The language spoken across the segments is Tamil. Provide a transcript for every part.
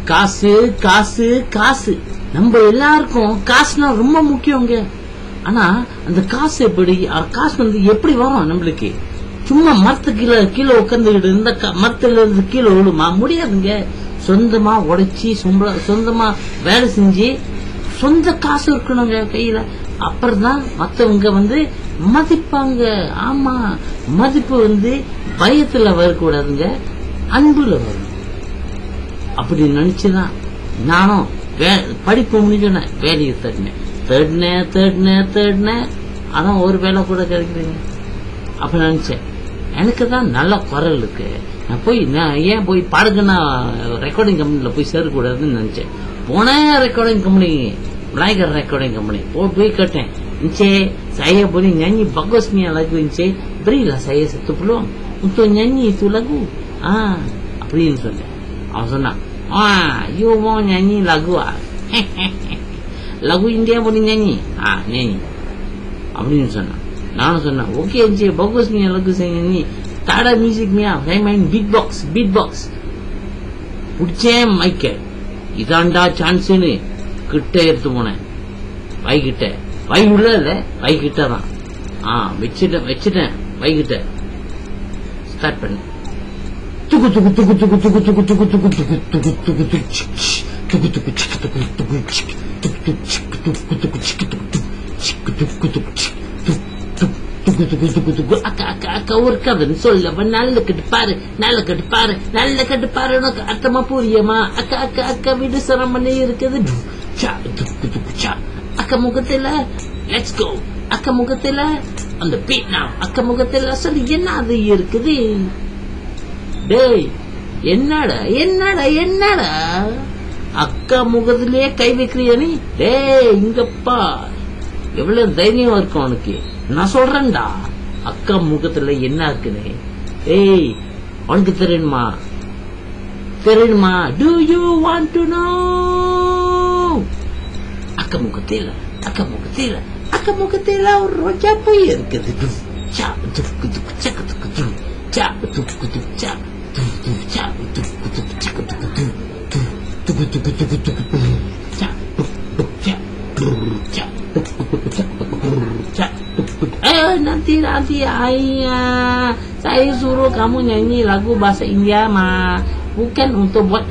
காசு காசு காசு நம்ம எல்லாருக்கும் காசுனா ரொம்ப முக்கியங்க. ஆனா அந்த காசு காசு எப்படி வரும் நம்மளுக்கு? சும்மா மரத்துக்கு கீழே உட்காந்துக்கிட்டு இந்த மரத்துல இருந்து கீழே விழுமா? முடியாதுங்க. சொந்தமா உடைச்சி சொந்தமா வேலை செஞ்சு சொந்த காசு இருக்கணுங்க கையில. அப்புறம் தான் மத்தவங்க மதிப்பாங்க. ஆமா, மதிப்பு பயத்துல வரக்கூடாதுங்க, அன்புல வரும். அப்படி நினைச்சுதான் நானும் படிப்பு முடிஞ்சோன்ன வேலையை தேடினேன். ஆனா ஒரு வேலை கூட கிடைக்குதுங்க. அப்ப நினைச்சேன், எனக்கு தான் நல்ல குரல் இருக்கு, நான் ஏன் போய் பாடுங்கன்னா ரெக்கார்டிங் கம்பெனில போய் சேரக்கூடாதுன்னு நினைச்சேன். போனேன் recording company, Vinayagar recording company போய் கேட்டேன். saya boleh nyanyi bagusnya lagu ini, berilah saya satu peluang untuk nyanyi itu lagu. அப்படின்னு சொன்னேன். அவன் சொன்னான், you mau nyanyi lagu lagu India boleh nyanyi? Nyanyi அப்படின்னு சொன்னான். நானும் சொன்னேன், okay bagusnya lagu saya nyanyi, tak ada musiknya, saya main beatbox. பிடிச்சேன் மைக்க. இதாண்டா சான்ஸ்னு கிட்ட எடுத்து போனேன். வைகிட்ட வை உள்ள இல்ல, வைகிட்டதான் வச்சுட்டேன். வைகிட்ட ஸ்டார்ட் பண்ண துகு துகு துகு துகு துகு துகு துகு துகு துகு துகு துகு துகு அக்கா ஒரு கதைன்னு சொல்லவ, நல்ல கட்டு பாரு உனக்கு அர்த்தமா புரியுமா? அக்கா வீடு சிரமம் இருக்குது. அக்கா முகத்துல லெட்ஸ் கோ, அக்கா முகத்துல அந்த பீட் now, அக்கா முகத்துல சொல்லி என்ன அது இருக்குது? டேய் என்னடா அக்கா முகத்திலேயே கை வைக்கிறியா நீ? டேய் இங்கப்பா, எவ்வளவு தைரியம் இருக்கும் உனக்கு? நான் சொல்றேன்டா, அக்கா முகத்துல என்ன இருக்குன்னு. ஏய் உனக்கு தெரியுமா? Do you want to know? அக்கா முகத்தில ஒரு ரோஜா பூ இருக்குது. Nanti ayah saya suruh kamu nyanyi lagu bahasa India mah, bukan untuk buat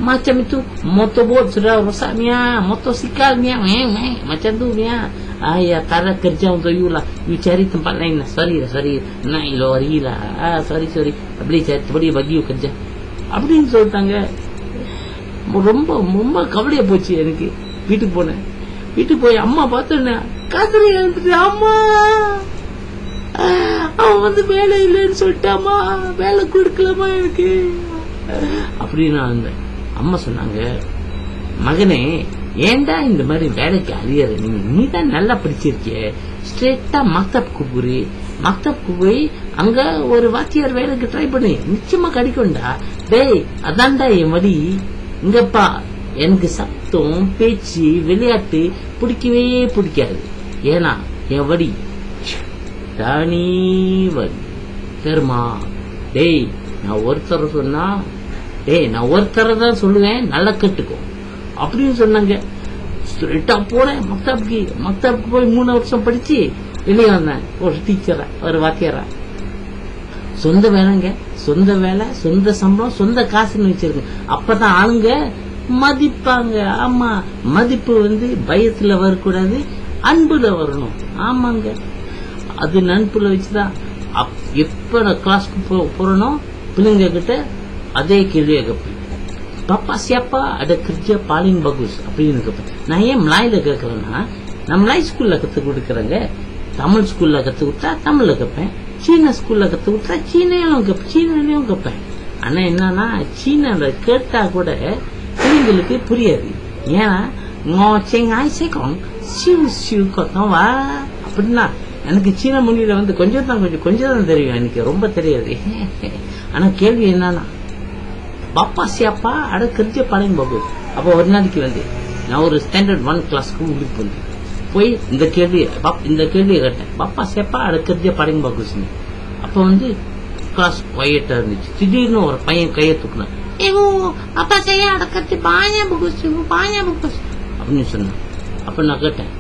macam itu. Motorboat sudah rusaknya, motorsikalnya macam tu ya. Ayah taruh kerja untuk you lah, you cari tempat lain lah. Sorry naik lori lah. Sorry boleh bagi you kerja அப்படின்னு சொல்லிட்டாங்க. ரொம்ப ரொம்ப கவலையா போச்சு எனக்கு. வீட்டுக்கு போனேன். வீட்டுக்கு போய் அம்மா பார்த்தேன், காசு அம்மா அவன் வேலை இல்லைன்னு சொல்லிட்டாமா, வேலை கொடுக்கலாமா எனக்கு அப்படின்னு வந்தேன். அம்மா சொன்னாங்க, மகனே ஏண்டா இந்த மாதிரி வேலைக்கு அழியற, நீ தான் நல்லா படிச்சிருக்கிய, ஸ்ட்ரெயிட்டா மக்தப்க்கு போய் அங்க ஒரு வாத்தியார் வேலைக்கு ட்ரை பண்ணி நிச்சயமா கிடைக்கும்டா. டேய் அதான்டா என் வழி. இங்கப்பா எனக்கு சத்தம் பேச்சு விளையாட்டு பிடிக்கவே பிடிக்காது. ஏன்னா என் வழி தானி வழி தெரியுமா? டேய் நான் ஒருத்தரை தான் சொல்லுவேன், நல்லா கேட்டுக்கோ அப்படின்னு சொன்னாங்க. ஸ்ட்ரெயிட்டா போறேன் மக்தப்க்கு போய் 3 வருஷம் படிச்சு வெளியே வந்தேன். ஒரு டீச்சரா, ஒரு வாத்தியாரா. சொந்த வேலைங்க, சொந்த வேலை, சொந்த சம்பளம், சொந்த காசுன்னு வச்சிருக்கேன். அப்பதான் ஆளுங்க மதிப்பாங்க. ஆமா, மதிப்பு பயத்துல வரக்கூடாது, அன்புல வரணும். ஆமாங்க, அது நண்புல வச்சுதான். எப்ப நான் கிளாஸ்க்கு போறனோ பிள்ளைங்க கிட்ட அதே கேள்வியை கேட்பேன், பாப்பா சியாப்பா அட kerja paling bagus அப்படின்னு கேட்பேன். நான் ஏன் மலாயில கேட்கறேன்னா, நான் மலாய் ஸ்கூல்ல கத்து கொடுக்கறேங்க. தமிழ் ஸ்கூல்ல கத்து கொடுத்தா தமிழ்ல கேட்பேன், சீன ஸ்கூல்ல கத்து கொடுத்தா சீனாலையும் கேட்பேன். ஆனா என்னன்னா, சீனால கேட்டா கூட பிள்ளைங்களுக்கு புரியாது. ஏன்னா அப்படின்னா எனக்கு சீன மொழியில கொஞ்சம் தான் தெரியும், எனக்கு ரொம்ப தெரியாது. ஆனா கேள்வி என்னன்னா, பாப்பா சியாப்பா அட kerja paling bagus. அப்ப ஒரு நாளைக்கு நான் ஒரு ஸ்டாண்டர்ட் 1 கிளாஸ்க்கு உள்ளுக்கு போய் இந்த கேள்வியை கேட்டேன், பாப்பா சியாப்பா அட kerja paling bagus. அப்ப கிளாஸ் குவைட்டா இருந்துச்சு. திடீர்னு ஒரு பையன் கையை தூக்குனான். ஏகோ அப்பா செய்ய அடக்கத்து பாயா புகுஸ் அப்படின்னு சொன்னான். அப்ப நான் கேட்டேன்,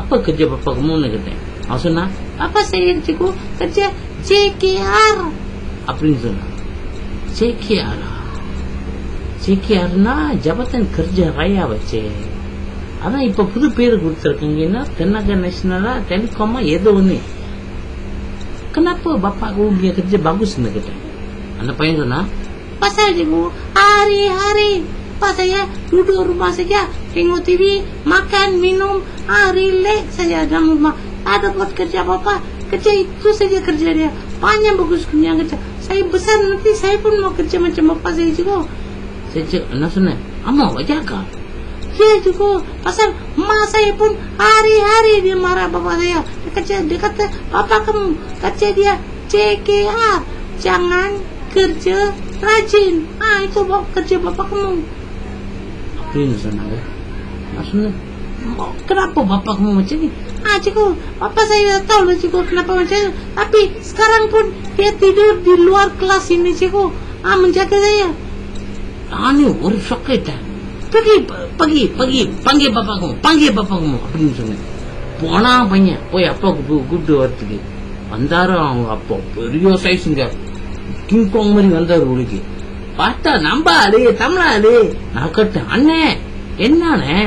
அப்பா கஜ பப்பா மூணு கேட்டேன். அவன் சொன்னா, அப்பா செய்யறதுக்கு கஜ ஜேகேஆர் அப்படின்னு சொன்னான். ஜேகேஆர்னா ஜபத்தன் கர்ஜ ராயா வச்சே. அதான் இப்ப புது பேரு கொடுத்துருக்கீங்கன்னா தென்னக நேஷனலா டெலிகாமா ஏதோ ஒண்ணு. kenapa bapak aku dia kerja bagus nih kata. Anak payah sana, pasal cikgu hari-hari pas saya duduk rumah saja, tengok TV, makan, minum, relax saja dalam rumah. Ada buat kerja apa-apa, kerja itu saja kerja dia. Banyak bagus kerja kerja. Saya besar nanti saya pun mau kerja macam bapak saya cikgu. Saya cakap, anak sana, ama wajah kah? Ya juga, pasal mak saya pun hari-hari dia marah bapak saya. Dia kata, bapak kamu, kata dia CKR, jangan kerja rajin. Itu kerja bapak kamu. Apa ini sana? Maksudnya, kenapa bapak kamu macam ni? Cikgu, bapak saya tahu lah cikgu kenapa macam ni. Tapi sekarang pun dia tidur di luar kelas ini cikgu. Menjaga saya. Ini orang shock kita. Pergi, panggil bapak kamu அப்படின்னு சொன்னேன். போனா பையன் போய் அப்பாவுக்கு கூப்பிட்டு வரத்துக்கு வந்தாரு. அவங்க அப்பா பெரிய சைஸுங்க, கிங்காங் மாதிரி வந்தாரு. உனக்கு பார்த்தா நம்ம ஆளு தமிழாளு. நான் கேட்டேன், அண்ணே என்னண்ணே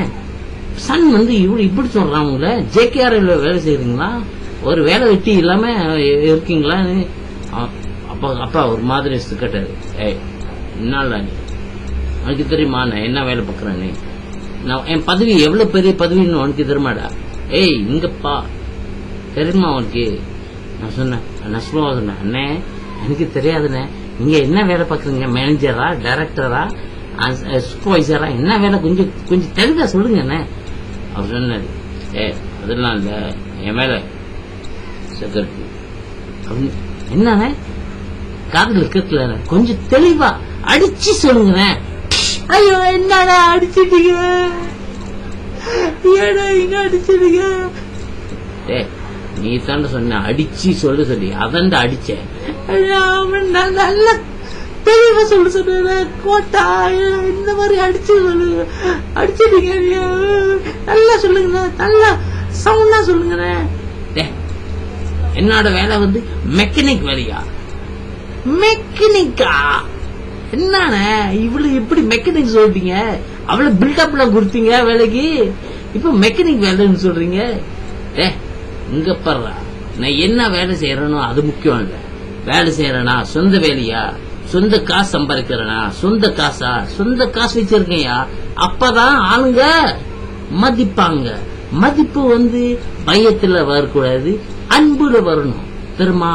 சன் வந்து இப்படி சொல்றான், உங்களை ஜேகேஆர்ல வேலை செய்யறீங்களா, ஒரு வேலை வெட்டி இல்லாம இருக்கீங்களான்னு. அப்பா ஒரு மாதிரி கேட்டாரு. என்னால உனக்கு தெரியுமா நான் என்ன வேலை பார்க்கறேன்னு? நான் என் பதவி எவ்வளவு பெரிய பதவின்னு உனக்கு தெரியுமாடா? இங்கப்பா தெரியுமா உனக்கு? நான் சொன்னேன், நான் ஸ்லோவா சொன்னேன், அண்ணே எனக்கு தெரியாதுண்ணே, நீங்க என்ன வேலை பார்க்கறீங்க, மேனேஜரா, டைரக்டரா, சூப்பர்வைசரா, என்ன வேலை கொஞ்சம் தெளிவா சொல்லுங்க அண்ணே. அவர் சொன்னாரு, அதெல்லாம் இல்ல, என் வேலை செக்யூரிட்டி. என்னண்ணே காதல கேட்கல, கொஞ்சம் தெளிவா அடிச்சு சொல்லுங்க. ஐயோ என்னடா அடிச்சிட்டீங்க, ஏடா இங்க அடிச்சிட்டீங்க? நீ தாண்ட சொன்ன அடிச்சு சொல்ல சொல்லி, அதான்டா அடிச்சேன். நல்ல தெளிவா சொல்ல சொன்ன, கோட்டா இந்த மாதிரி அடிச்சு சொல்லுங்க, அடிச்சிட்டீங்க, நல்லா சொல்லுங்க, நல்லா சவுண்டா சொல்லுங்க. என்னோட வேலை வந்து மெக்கானிக் வேலையா? மெக்கானிக்கா? என்ன இவ்வளவு எப்படி மெக்கானிக் சொல்றீங்க? அவ்வளவு பில்டப் எல்லாம் கொடுத்தீங்க வேலைக்கு, இப்ப மெக்கானிக் வேலைன்னு சொல்றீங்க. இங்க பாரு, நான் என்ன வேலை செய்யறேனோ அது முக்கியம் இல்ல. வேலை செய்யறேனா சொந்த வேலையா, சொந்த காசு சம்பாதிக்கிறேனா, சொந்த காசு வச்சிருக்கையா, அப்பதான் ஆளுங்க மதிப்பாங்க. மதிப்பு வந்து பயத்துல வரக்கூடாது, அன்புல வரணும், தெரியுமா?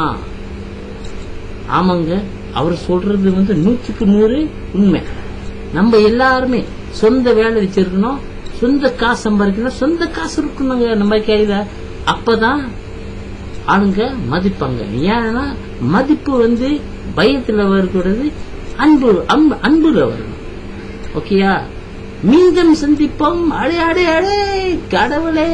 ஆமாங்க, அவர் சொல்றது வந்து 100க்கு 100 உண்மை. நம்ம எல்லாருமே சொந்த வேலை வச்சிருக்கணும், சொந்த காசு சம்பாதிக்கணும், சொந்த காசு இருக்கணுங்க நம்ம கையில. அப்பதான் ஆளுங்க மதிப்பாங்க. ஏன்னா மதிப்பு வந்து பயத்துல வரக்கூடாது, அன்புல வரணும். ஓகேயா? மீண்டும் சந்திப்போம். அடே கடவுளே.